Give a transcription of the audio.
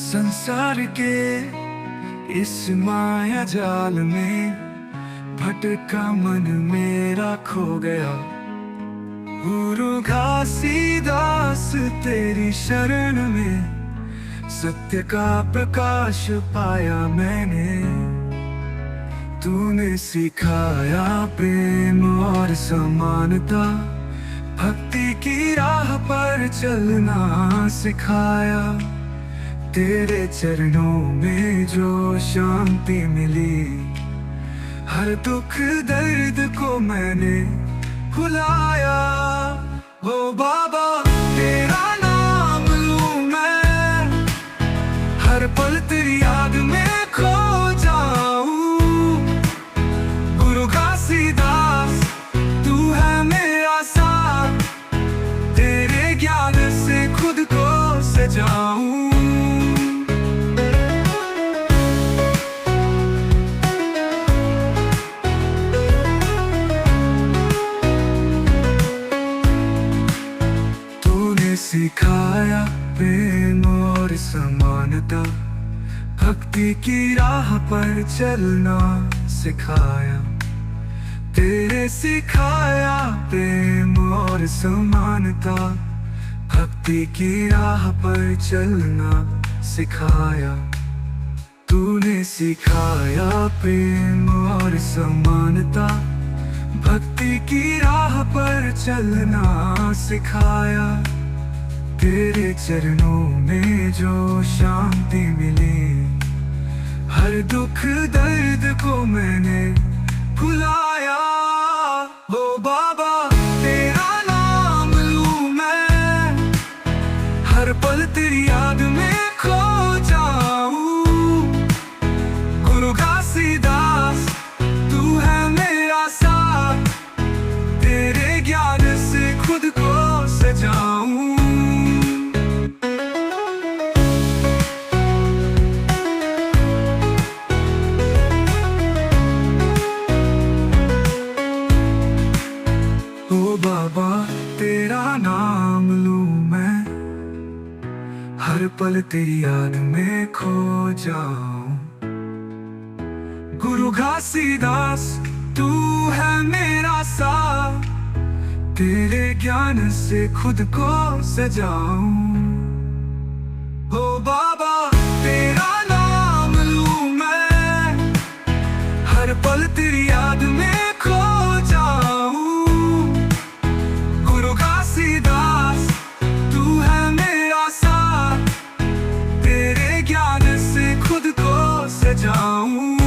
संसार के इस माया जाल में भटका मन मेरा खो गया। गुरु घासीदास तेरी शरण में सत्य का प्रकाश पाया मैंने। तूने सिखाया प्रेम और समानता, भक्ति की राह पर चलना सिखाया। तेरे चरणों में जो शांति मिली, हर दुख दर्द को मैंने भुलाया। ओ बाबा तेरा नाम लूं मैं, हर पल तेरी याद में खो जाऊं। गुरु घासीदास तू है मेरा साथ, तेरे ज्ञान से खुद को सजाऊं। सिखाया प्रेम और समानता, भक्ति की राह पर चलना सिखाया। तेरे सिखाया प्रेम और समानता, भक्ति की राह पर चलना सिखाया। तूने सिखाया प्रेम और समानता, भक्ति की राह पर चलना सिखाया। तेरे चरणों में जो शांति मिली, हर दुख दर्द को मैंने भुलाया। ओ बाबा तेरा नाम लूं मैं, हर पल तेरी याद में खो जाऊं। गुरु घासीदास तू है मेरा साथ, तेरे ज्ञान से खुद को सजाऊं। बाबा तेरा नाम लूं मैं, हर पल तेरी याद में खो जाऊं। गुरु घासीदास तू है मेरा साथ, तेरे ज्ञान से खुद को सजाऊं। ओ बाबा तेरा नाम लूं मैं, हर पल तेरी याद में खो जाऊं। घासीदास तू है मेरा साथ, तेरे ज्ञान से खुद को सजाऊं।